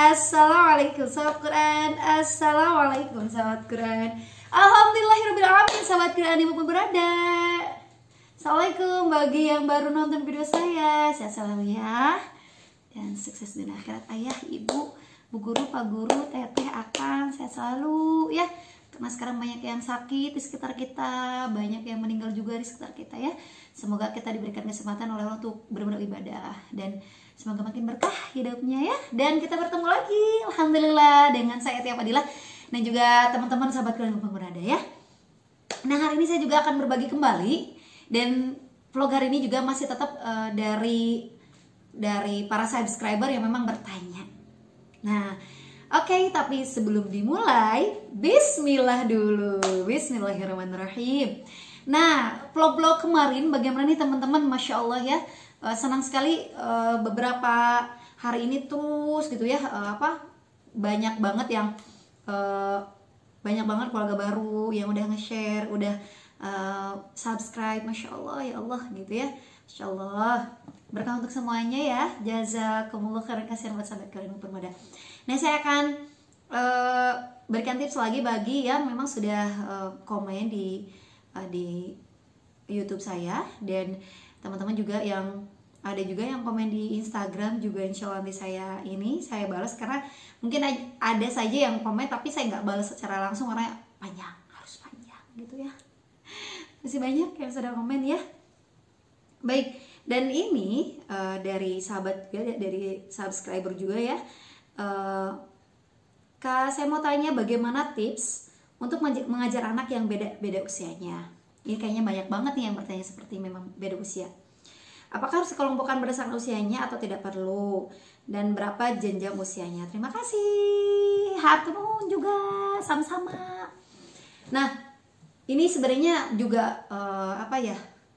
Assalamualaikum sahabat Quran. Assalamualaikum sahabat Quran. Alhamdulillahirrahmanirrahim sahabat Quran dimanapun berada. Assalamualaikum bagi yang baru nonton video saya. Sehat selalu ya. Dan sukses dunia akhirat ayah, ibu, bu guru, pak guru, teteh, akang. Sehat selalu ya. Karena sekarang banyak yang sakit di sekitar kita, banyak yang meninggal juga di sekitar kita ya. Semoga kita diberikan kesempatan oleh Allah untuk benar-benar ibadah dan semoga makin berkah hidupnya ya. Dan kita bertemu lagi alhamdulillah dengan saya Tia Fadilah dan juga teman-teman sahabat kalian yang berada ya. Nah, hari ini saya juga akan berbagi kembali dan vlog hari ini juga masih tetap dari para subscriber yang memang bertanya. Nah, oke, tapi sebelum dimulai, bismillah dulu. Bismillahirrahmanirrahim. Nah, vlog-vlog kemarin bagaimana nih teman-teman? Masya Allah ya, senang sekali beberapa hari ini terus gitu ya, banyak banget yang banyak banget keluarga baru yang udah nge-share, udah subscribe. Masya Allah ya Allah gitu ya. Masya Allah, berkah untuk semuanya ya. Jazakumullah khairan kasihan buat sahabat kalian bermada. Nah, saya akan berikan tips lagi bagi yang memang sudah komen di YouTube saya, dan teman-teman juga yang ada juga yang komen di Instagram juga, insya Allah nanti saya balas, karena mungkin ada saja yang komen tapi saya nggak balas secara langsung karena panjang, harus panjang gitu ya. Masih banyak yang sudah komen ya. Baik, dan ini dari sahabat juga, dari subscriber juga ya. Kak, saya mau tanya bagaimana tips untuk mengajar anak yang beda usianya. Ini kayaknya banyak banget nih yang bertanya seperti memang beda usia. Apakah harus dikelompokkan berdasarkan usianya atau tidak perlu? Dan berapa jenjang usianya? Terima kasih. Hatunun juga sama-sama. Nah, ini sebenarnya juga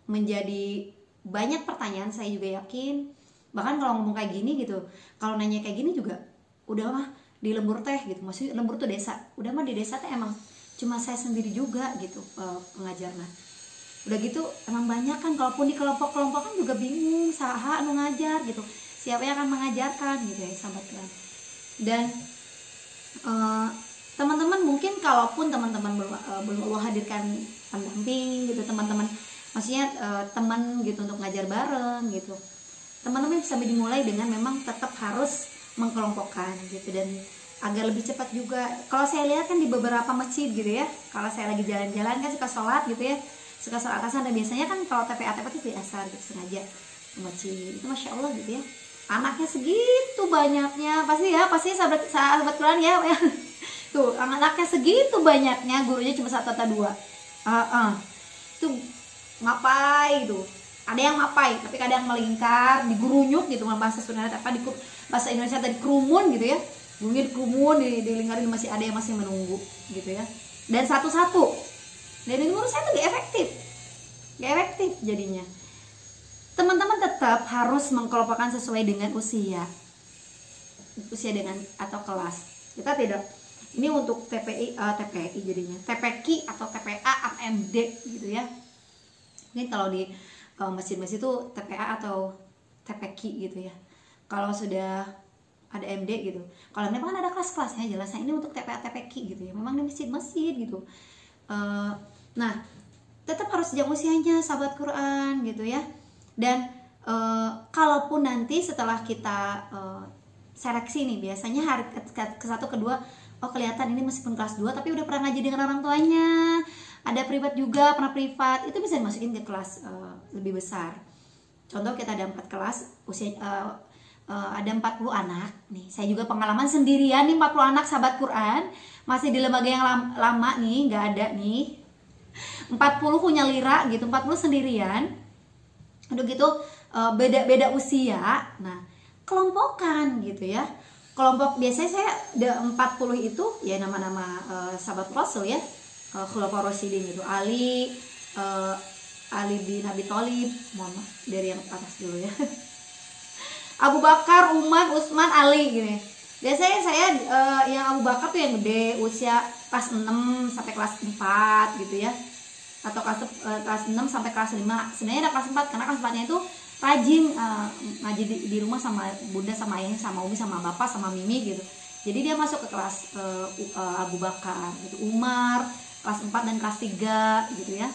menjadi banyak pertanyaan, saya juga yakin. Bahkan kalau ngomong kayak gini gitu, kalau nanya kayak gini juga udah mah di lembur teh gitu. Maksudnya lembur tuh desa. Udah mah di desa teh emang cuma saya sendiri juga gitu pengajarnya. Udah gitu emang banyak kan, kalaupun di kelompok-kelompok kan juga bingung saha anu ngajar gitu, siapa yang akan mengajarkan gitu ya sahabat kan. Dan teman-teman mungkin kalaupun teman-teman belum Allah hadirkan pendamping gitu, teman-teman maksudnya teman gitu untuk ngajar bareng gitu, teman-teman bisa dimulai dengan memang tetap harus mengkelompokkan gitu, dan agar lebih cepat juga. Kalau saya lihat kan di beberapa masjid gitu ya, kalau saya lagi jalan-jalan kan suka sholat gitu ya, suka sholat asar, dan biasanya kan kalau TPA itu di asar gitu sengaja ke masjid itu, Masya Allah gitu ya, anaknya segitu banyaknya, pasti sahabat Quran ya tuh anaknya segitu banyaknya, gurunya cuma 1 atau 2. Tuh ngapai tuh, ada yang ngapai tapi kadang melingkar, digurunyuk gitu, bahasa Sunda bahasa Indonesia tadi kerumun gitu ya, gurunya dikerumun, dilingkarin, masih ada yang masih menunggu gitu ya. Dan satu-satu, dan ini menurut saya tuh gak efektif jadinya. Teman-teman tetap harus mengkelompokkan sesuai dengan usia dengan atau kelas. Kita tidak, ini untuk TPI jadinya TPQ atau TPA atau MD gitu ya. Ini kalau di masjid-masjid itu TPA atau TPQ gitu ya. Kalau sudah ada MD gitu, kalau memang kan ada kelas-kelasnya jelasnya, ini untuk TPA TPQ gitu ya, memang di masjid-masjid gitu. Nah, tetap harus jenjang usianya sahabat Quran gitu ya. Dan kalaupun nanti setelah kita seleksi nih, biasanya hari ke-1 ke-2 kelihatan ini meskipun kelas 2 tapi udah pernah ngaji dengan orang tuanya, ada privat juga, pernah privat, itu bisa dimasukin ke kelas lebih besar. Contoh kita ada 4 kelas, usia ada 40 anak nih. Saya juga pengalaman sendirian nih, 40 anak sahabat Quran, masih di lembaga yang lama nih, nggak ada nih 40 punya lira gitu, 40 sendirian. Udah gitu beda usia. Nah, kelompokan gitu ya. Kelompok biasanya saya ada 40 itu ya nama-nama sahabat Rasul ya, Khulafaur Rasyidin gitu, Ali bin Abi Thalib, mohon maaf dari yang atas dulu ya, Abu Bakar, Umar, Utsman, Ali gini. Biasanya saya yang Abu Bakar tuh yang gede, usia kelas 6 sampai kelas 4 gitu ya, atau kelas 6 sampai kelas 5. Sebenarnya ada kelas 4 karena kelas 4-nya itu rajin ngaji di rumah sama bunda, sama ayahnya, sama umi, sama bapak, sama mimi gitu. Jadi dia masuk ke kelas Abu Bakar gitu, Umar kelas 4 dan kelas 3 gitu ya,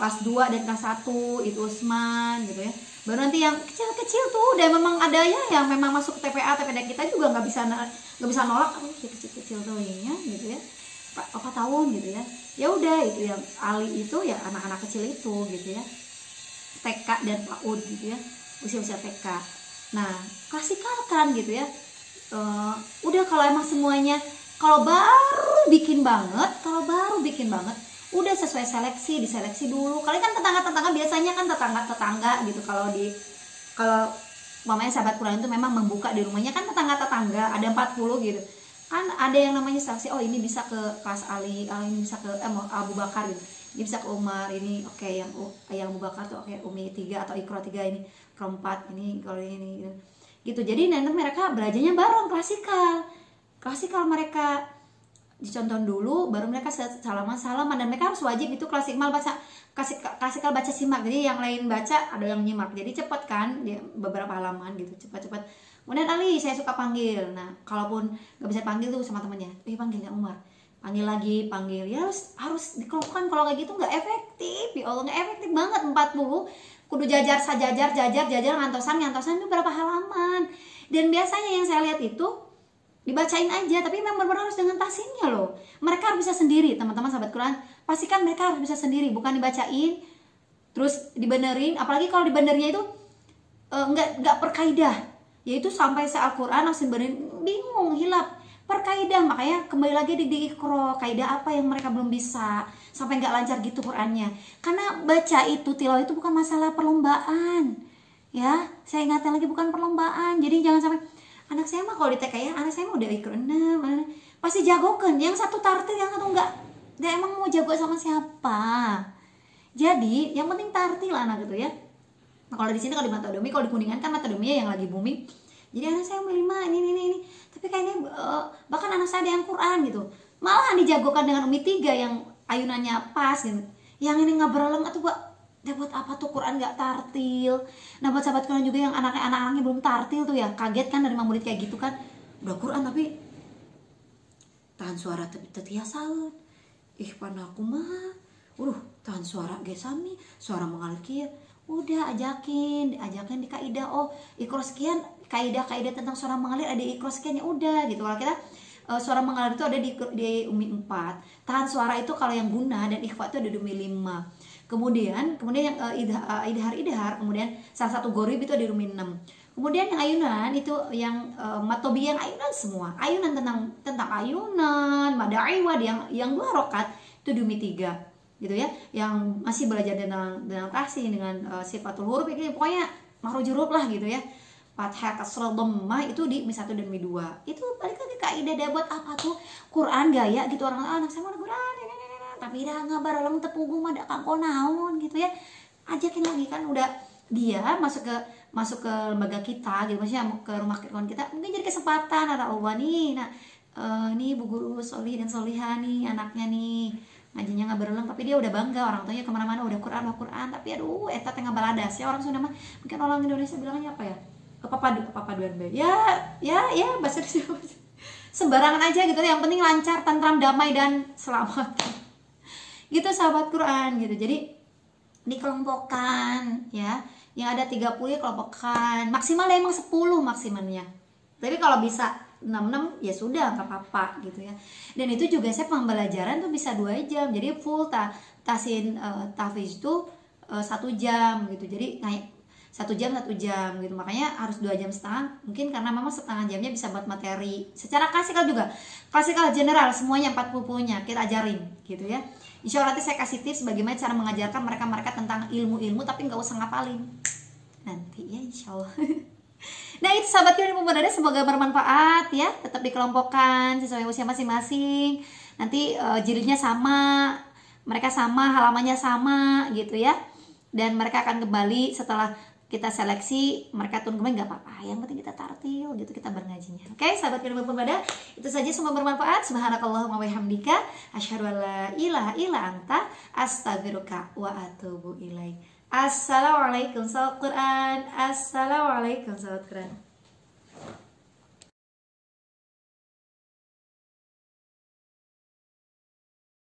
kelas 2 dan kelas 1 itu Utsman gitu ya. Baru nanti yang kecil-kecil tuh, dan memang ada ya yang memang masuk ke TPA kita juga nggak bisa nolak, kecil-kecil tuh ya gitu ya, 4 tahun gitu ya. Ya udah, itu yang Ali itu ya anak-anak kecil itu gitu ya, TK dan PAUD gitu ya, usia-usia TK. Nah, klasikalkan gitu ya. Udah kalau emang semuanya, kalau baru bikin banget, udah sesuai seleksi, diseleksi dulu. Kali kan tetangga-tetangga biasanya kan tetangga gitu, kalau mamanya sahabat Quran itu memang membuka di rumahnya kan tetangga ada 40 gitu. Kan ada yang namanya seleksi, oh ini bisa ke kelas Ali, ini bisa ke Abu Bakar gitu. Ini bisa ke Umar, ini oke, yang Abu Bakar tuh oke, Umi 3 atau Iqra 3, ini Iqra 4, ini kalau ini gitu. Jadi nanti mereka belajarnya bareng, klasikal mereka dicontoh dulu, baru mereka salaman, dan mereka harus wajib itu klasikal baca simak. Jadi yang lain baca, ada yang nyimak, jadi cepet kan dia beberapa halaman gitu, cepat. Kemudian Ali, saya suka panggil. Nah, kalaupun nggak bisa panggil tuh sama temennya, panggilnya Umar, panggil ya harus dikeluarkan. Kalau kayak gitu nggak efektif, ya Allah, nggak efektif banget. 40 kudu jajar ngantosan itu berapa halaman. Dan biasanya yang saya lihat itu dibacain aja, tapi memang benar-benar harus dengan tahsinnya loh. Mereka harus bisa sendiri, teman-teman sahabat Quran, pastikan mereka harus bisa sendiri, bukan dibacain terus dibenerin. Apalagi kalau dibenernya itu nggak per kaidah, yaitu sampai Al-Quran harus dibenerin, bingung, hilap per kaidah. Makanya kembali lagi di Iqra, kaidah apa yang mereka belum bisa, sampai nggak lancar gitu Qurannya. Karena baca itu, tilawah itu bukan masalah perlombaan ya, saya ingatkan lagi, bukan perlombaan. Jadi jangan sampai, anak saya mah kalau di TK ya, anak saya mah udah Iqra 6 pasti jagokan, yang satu tartil, yang satu enggak. Dia emang mau jago sama siapa? Jadi yang penting tartil anak gitu ya. Nah, kalau di sini, kalau di Matadomi, kalau di Kuningan kan Matadomi yang lagi booming. Jadi anak saya mau 5 ini. Tapi kayaknya bahkan anak saya ada yang Quran gitu, malah dijagokan dengan Umi 3 yang ayunannya pas gitu. Yang ini nggak bereleng atau buat apa tuh Quran nggak tartil. Nah, buat sahabat Quran juga yang anak-anaknya belum tartil tuh ya, kaget kan dari murid kayak gitu kan, udah Quran tapi tahan suara tetia saut, panaku mah tahan suara gesami, suara mengalir kia. Udah ajakin di kaidah, oh Iqra sekian, kaidah tentang suara mengalir ada Iqra sekian, ya udah gitu. Kalau kita suara mengalir itu ada di Umi 4, tahan suara itu kalau yang guna, dan ikhfa itu ada di Umi 5. Kemudian yang idhar, kemudian salah satu gorib itu ada di Umi 6. Kemudian yang ayunan itu yang matobi, yang ayunan semua, ayunan tentang ayunan, madaiwad yang 2 rakaat itu di Umi 3 gitu ya. Yang masih belajar dengan tahsin, dengan sifatul huruf, ini pokoknya makhraj huruf lah gitu ya. Fathah, kasrah, dhammah itu di Umi 1 dan Umi 2. Itu balik lagi kaidah, dia buat apa tuh Quran gaya gitu, orang anak saya mau Quran tapi dah ngabar orang tepunggung ada kangko naon gitu ya. Ajakin lagi kan, udah dia masuk ke lembaga kita gitu, maksudnya ke rumah kawan kita, mungkin jadi kesempatan ada Allah nih. Nah, nih Bu Guru Solih dan Solihah nih anaknya nih ngajinya nggak bereleng, tapi dia udah bangga, orang tuanya kemana-mana udah Quran, tapi aduh eta teh ngabaladas ya, orang Sunda mah, mungkin orang Indonesia bilangnya apa ya, kepaduan baik ya bahasa sembarangan aja gitu, yang penting lancar, tentram, damai, dan selamat gitu sahabat Quran gitu. Jadi dikelompokkan ya, yang ada 30 ya kelompokkan, maksimal emang 10 maksimalnya, tapi kalau bisa 6 ya sudah, nggak apa-apa gitu ya. Dan itu juga saya pembelajaran tuh bisa 2 jam, jadi full tahsin tahfiz itu 1 jam gitu, jadi naik 1 jam gitu, makanya harus 2,5 jam. Mungkin karena memang setengah jamnya bisa buat materi secara klasikal juga, klasikal general semuanya 40-nya kita ajarin gitu ya. Insya Allah nanti saya kasih tips bagaimana cara mengajarkan mereka tentang ilmu-ilmu, tapi nggak usah ngapalin nanti ya, insya Allah. Nah itu sahabat Quran yang berada, semoga bermanfaat ya. Tetap dikelompokkan sesuai usia masing-masing. Nanti jilidnya sama, mereka sama, halamannya sama gitu ya. Dan mereka akan kembali setelah kita seleksi, mereka turun kembali, nggak apa-apa, yang penting kita tartil gitu, kita berngajinya. Oke, sahabat Quran berpada, itu saja, semua bermanfaat. Subhanakallahumma wa bihamdika, asyhadu an la ilaha illa anta, astaghfiruka wa atubu ilaik. Assalamualaikum sahabat Quran. Assalamualaikum sahabat Quran.